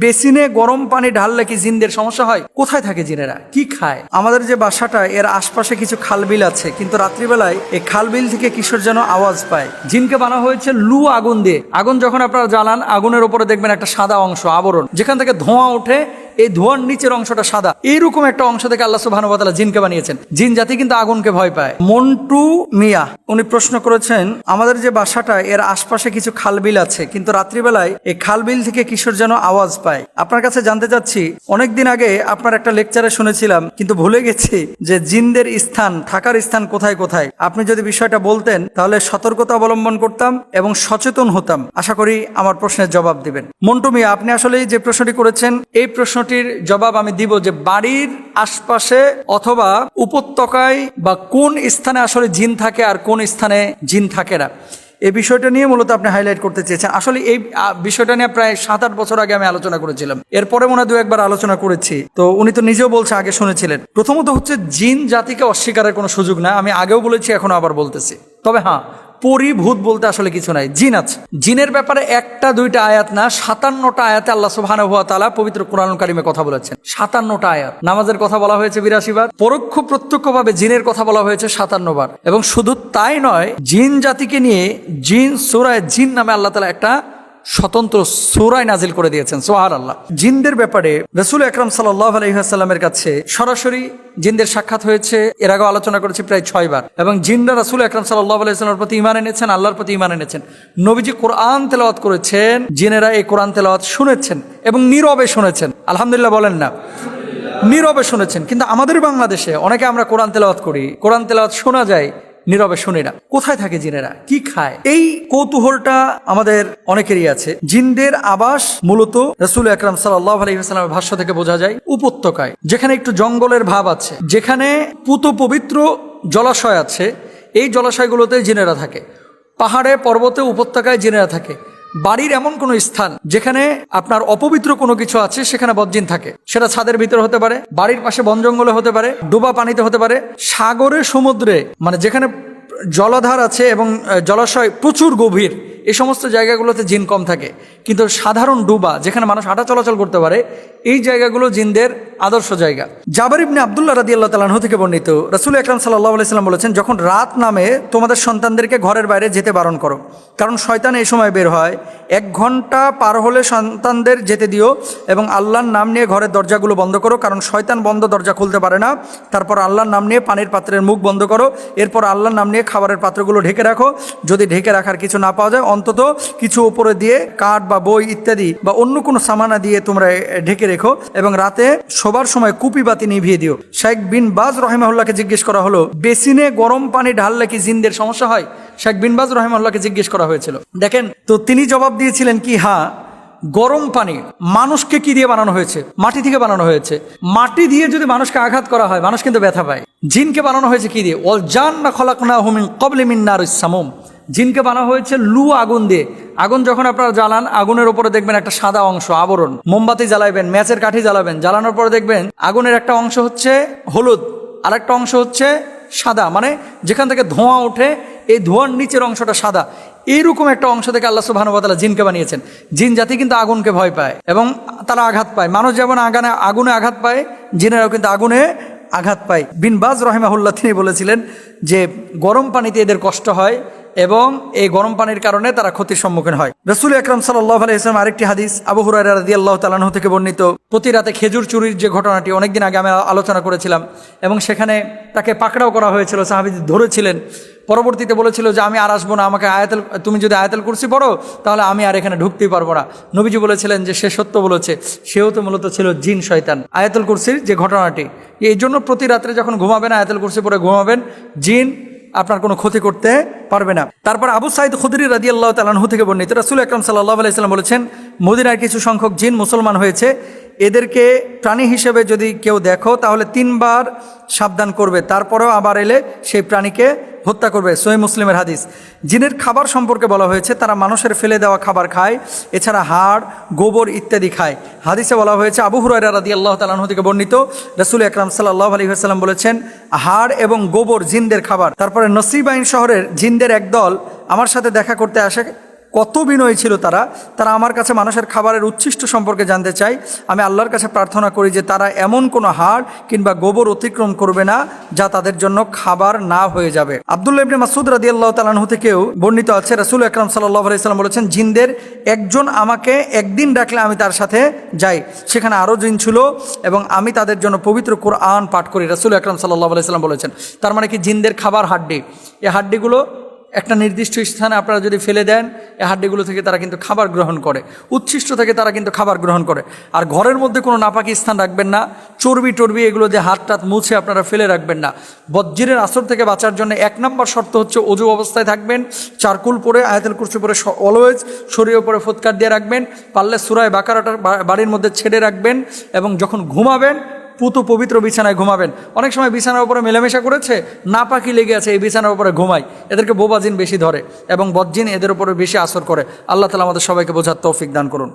বেসিনে গরম পানি ঢাললে কি জিনদের সমস্যা হয়? কোথায় থাকে জিনেরা, কি খায়? আমাদের যে বাসাটা এর আশপাশে কিছু খালবিল আছে, কিন্তু রাত্রিবেলায় এই খালবিল থেকে কিশোর যেন আওয়াজ পায়। জিনকে বানা হয়েছে লু আগুন দিয়ে। আগুন যখন আপনারা জ্বালান, আগুনের উপরে দেখবেন একটা সাদা অংশ আবরণ, যেখান থেকে ধোঁয়া ওঠে। এই ধোঁয়ার নিচের অংশটা সাদা। এইরকম একটা অংশ থেকে আল্লাহ সুবহানাহু ওয়া তাআলা জিনকে বানিয়েছেন। জিন জাতি কিন্তু আগুনকে ভয় পায়। মন্টু মিয়া উনি প্রশ্ন করেছেন, আমাদের যে বাসাটা এর আশপাশে কিছু খালবিল আছে, কিন্তু রাত্রিবেলায় এই খালবিল থেকে কিশোর যেন আওয়াজ পায়। আপনার কাছে জানতে চাচ্ছি, অনেকদিন আগে আপনার একটা লেকচারে শুনেছিলাম, কিন্তু ভুলে গেছি যে জিনদের স্থান, থাকার স্থান কোথায় কোথায়। আপনি যদি বিষয়টা বলতেন তাহলে সতর্কতা অবলম্বন করতাম এবং সচেতন হতাম। আশা করি আমার প্রশ্নের জবাব দিবেন। মন্টু মিয়া, আপনি আসলে যে প্রশ্নটি করেছেন, এই প্রশ্নটির জবাব আমি দিব যে বাড়ির আশপাশে অথবা উপত্যকায় বা কোন স্থানে আসলে জিন থাকে আর কোন স্থানে জিন থাকে না, এই বিষয়টা নিয়ে মূলত আপনি হাইলাইট করতে চেয়েছেন। আসলে এই বিষয়টা নিয়ে প্রায় 7-8 বছর আগে আমি আলোচনা করেছিলাম। এরপরে মনে হয় 2-1 বার আলোচনা করেছি। তো উনি তো নিজেও বলছে আগে শুনেছিলেন। প্রথমত হচ্ছে, জিন জাতিকে অস্বীকারের কোনো সুযোগ না। আমি আগেও বলেছি, এখনো আবার বলতেছি। তবে হ্যাঁ, পরিভূত বলতে আসলে কিছু নাই, জিন আছে। জিনের ব্যাপারে 1-2 আয়াত না, 57টা আয়াতে আল্লাহ সুবহানাহু ওয়া তাআলা পবিত্র কোরআনুল কারীমে কথা বলেছেন। 57টা আয়াত। নামাজের কথা বলা হয়েছে 82 বার, পরোক্ষ প্রত্যক্ষভাবে জিনের কথা বলা হয়েছে 57 বার। এবং শুধু তাই নয়, জিন জাতিকে নিয়ে জিন সূরায়ে জিন নামে আল্লাহ তাআলা একটা স্বতন্ত্র সূরা নাজিল করে দিয়েছেন। সুবহানাল্লাহ। জিনদের ব্যাপারে রাসূল আকরাম সাল্লাল্লাহু আলাইহি ওয়াসাল্লামের কাছে সরাসরি জিনদের সাক্ষাৎ হয়েছে, এর আগে আলোচনা করেছি, প্রায় 6 বার। এবং জিনরা রাসূল আকরাম সাল্লাল্লাহু আলাইহি ওয়াসাল্লামের প্রতি ঈমান এনেছেন, আল্লাহর প্রতি ঈমান এনেছেন। নবীজি কোরআন তেলাওয়াত করেছেন, জিনেরা এই কোরআন তেলাওয়াত শুনেছেন এবং নীরবে শুনেছেন। আলহামদুলিল্লাহ বলেন না? নীরবে শুনেছেন। কিন্তু আমাদের বাংলাদেশে অনেকে আমরা কোরআন তেলাওয়াত করি, কোরআন তেলাওয়াত শোনা যায়, নীরবে শুনি না। কোথায় থাকে জিনেরা, কি খায়? এই কৌতূহলটা আমাদের অনেকেরই আছে। জিনদের আবাস মূলত রাসূল আকরাম সাল্লাল্লাহু আলাইহি ওয়াসাল্লামের ভাষ্য থেকে বোঝা যায় উপত্যকায়, যেখানে একটু জঙ্গলের ভাব আছে, যেখানে পুত পবিত্র জলাশয় আছে। এই জলাশয়গুলোতে জিনেরা থাকে। পাহাড়ে, পর্বতে, উপত্যকায় জিনেরা থাকে। বাড়ির এমন কোনো স্থান যেখানে আপনার অপবিত্র কোনো কিছু আছে, সেখানে বজ্জিন থাকে। সেটা ছাদের ভিতরে হতে পারে, বাড়ির পাশে বন জঙ্গলে হতে পারে, ডোবা পানিতে হতে পারে, সাগরে, সমুদ্রে, মানে যেখানে জলাধার আছে এবং জলাশয় প্রচুর গভীর, এই সমস্ত জায়গাগুলোতে জিন কম থাকে। কিন্তু সাধারণ ডুবা, যেখানে মানুষ হাঁটা চলাচল করতে পারে, এই জায়গাগুলো জিনদের আদর্শ জায়গা। জাবের ইবনে আব্দুল্লাহ রাদিয়াল্লাহু তাআলা আনহু থেকে বর্ণিত, রাসূল আকরাম সাল্লাল্লাহু আলাইহি ওয়াসাল্লাম বলেছেন, যখন রাত নামে তোমাদের সন্তানদেরকে ঘরের বাইরে যেতে বারণ করো, কারণ শয়তান এই সময় বের হয়। 1 ঘন্টা পার হলে সন্তানদের যেতে দিও এবং আল্লাহর নাম নিয়ে ঘরের দরজাগুলো বন্ধ করো, কারণ শয়তান বন্ধ দরজা খুলতে পারে না। তারপর আল্লাহর নাম নিয়ে পানির পাত্রের মুখ বন্ধ করো। এরপর আল্লাহর নাম নিয়ে খাবারের পাত্রগুলো ঢেকে রাখো। যদি ঢেকে রাখার কিছু না পাওয়া যায়, অন্তত কিছু উপরে দিয়ে কাঠ বা বই ইত্যাদি বা অন্য কোনো সামানা দিয়ে তোমরা ঢেকে রেখো। এবং রাতে শোবার সময় কুপি বাতি নিভিয়ে দিও। শাইখ বিন বাজ রাহিমাহুল্লাহকে জিজ্ঞেস করা হলো, বেসিনে গরম পানি ঢাললে কি জিনদের সমস্যা হয়? শাইখ বিন বাজ রাহিমাহুল্লাহকে জিজ্ঞেস করা হয়েছিল। দেখেন তো, তিনি জবাব দিয়েছিলেন কি, হ্যাঁ, গরম পানি মানুষকে কি দিয়ে বানানো হয়েছে? মাটি থেকে বানানো হয়েছে। মাটি দিয়ে যদি মানুষকে আঘাত করা হয়, মানুষ কিন্তু ব্যথা পায়। জিনকে বানানো হয়েছে কি দিয়ে? ওয়াল জান্না খালাকনাহু মিন ক্বাবলি মিন নারিস সামুম। জিনকে বানানো হয়েছে লু আগুন দিয়ে। আগুন যখন আপনারা জ্বালান, আগুনের উপরে দেখবেন একটা সাদা অংশ আবরণ। মোমবাতি জ্বালাবেন, ম্যাচের কাঠি জ্বালাবেন, জ্বালানোর পরে দেখবেন আগুনের একটা অংশ হচ্ছে হলুদ, আর একটা অংশ হচ্ছে সাদা, মানে যেখান থেকে ধোঁয়া ওঠে, এই ধোঁয়ার নিচের অংশটা সাদা। এইরকম একটা অংশ থেকে আল্লাহ সুবহানাহু ওয়া তাআলা জিনকে বানিয়েছেন। জিন জাতি কিন্তু আগুনকে ভয় পায় এবং তারা আঘাত পায়। মানুষ যেমন আগুনে আঘাত পায়, জিনেরাও কিন্তু আগুনে আঘাত পায়। বিন বাজ রাহিমাহুল্লাহ তিনি বলেছিলেন যে গরম পানিতে এদের কষ্ট হয় এবং এই গরম পানির কারণে তারা ক্ষতির সম্মুখীন হয়। রাসূল আকরাম সাল্লাল্লাহু আলাইহি ওয়াসাল্লাম আরেকটি হাদিস আবু হুরায়রা রাদিয়াল্লাহু তাআলা আনহু থেকে বর্ণিত, প্রতি রাতে খেজুর চুরির যে ঘটনাটি অনেকদিন আগে আমি আলোচনা করেছিলাম, এবং সেখানে তাকে পাকড়াও করা হয়েছিল, সাহাবী ধরেছিলেন। পরবর্তীতে বলেছিল যে আমি আর আসবো না, আমাকে তুমি যদি আয়াতুল কুরসি পড়ো তাহলে আমি আর এখানে ঢুকতেই পারবো না। নবীজি বলেছিলেন যে সে সত্য বলেছে, সেও তো মূলত ছিল জিন শয়তান। আয়াতুল কুরসির যে ঘটনাটি, এই জন্য প্রতি রাত্রে যখন ঘুমাবেন আয়াতুল কুরসি পড়ে ঘুমাবেন, জিন আপনার কোনো ক্ষতি করতে পারবে না। তারপর আবু সাঈদ খুদরি রাদিয়াল্লাহু তাআলা আনহু থেকে বর্ণিত, রাসূল আকরাম সাল্লাল্লাহু আলাইহি ওয়াসাল্লাম বলেছেন, মদিনায় কিছু সংখ্যক জিন মুসলমান হয়েছে, এদেরকে প্রাণী হিসেবে যদি কেউ দেখো তাহলে 3 বার সাবধান করবে, তারপরেও আবার এলে সেই প্রাণীকে হত্যা করবে। সহিহ মুসলিমের হাদিস। জিনের খাবার সম্পর্কে বলা হয়েছে তারা মানুষের ফেলে দেওয়া খাবার খায়, এছাড়া হাড়, গোবর ইত্যাদি খায়। হাদিসে বলা হয়েছে, আবু হুরায়রা রাদিয়াল্লাহু তাআলা আনহু থেকে বর্ণিত, রাসূল আকরাম সাল্লাল্লাহু আলাইহি ওয়াসাল্লাম বলেছেন, হাড় এবং গোবর জিনদের খাবার। তারপরে নসিবাইন শহরের জিনদের একদল আমার সাথে দেখা করতে আসে, কত বিনয়ী ছিল তারা। তারা আমার কাছে মানুষের খাবারের উচ্ছিষ্ট সম্পর্কে জানতে চায়। আমি আল্লাহর কাছে প্রার্থনা করি যে তারা এমন কোনো হাড় কিংবা গোবর অতিক্রম করবে না যা তাদের জন্য খাবার না হয়ে যাবে। আব্দুল্লাহ ইবনে মাসউদ রাদিয়াল্লাহু তাআলা আনহু থেকেও বর্ণিত আছে, রাসূল আকরাম সাল্লাল্লাহু আলাইহি সাল্লাম বলেছেন, জিনদের একজন আমাকে একদিন ডাকলে আমি তার সাথে যাই, সেখানে আরও জিন ছিল এবং আমি তাদের জন্য পবিত্র কোরআন পাঠ করি। রাসূল আকরাম সাল্লাল্লাহু আলাইহি সাল্লাম বলেছেন। তার মানে কি, জিনদের খাবার হাড্ডি। এই হাড্ডিগুলো একটা নির্দিষ্ট স্থানে আপনারা যদি ফেলে দেন, এই হাড্ডিগুলো থেকে তারা কিন্তু খাবার গ্রহণ করে, উচ্ছিষ্ট থেকে তারা কিন্তু খাবার গ্রহণ করে। আর ঘরের মধ্যে কোনো নাপাকি স্থান রাখবেন না, চর্বি টর্বি এগুলো দিয়ে হাত টাত মুছে আপনারা ফেলে রাখবেন না। বজ্জিরের আসর থেকে বাঁচার জন্য 1 নম্বর শর্ত হচ্ছে অজু অবস্থায় থাকবেন, চারকুল পরে, আয়াতুল কুরসি পরে অলওয়েজ শরীরের উপরে ফুৎকার দিয়ে রাখবেন, পারলে সূরা বাকারাটা বাড়ির মধ্যে ছেড়ে রাখবেন এবং যখন ঘুমাবেন পুতু পবিত্র বিছানায় ঘুমাবেন। অনেক সময় বিছানার উপরে মেলামেশা করেছে, নাপাকি লেগে আছে, এই বিছানার উপরে ঘুমায়, এদেরকে বোবাজিন বেশি ধরে এবং বজ্জিন এদের উপরে বেশি আসর করে। আল্লাহ তাআলা আমাদের সবাইকে বোঝার তৌফিক দান করুন।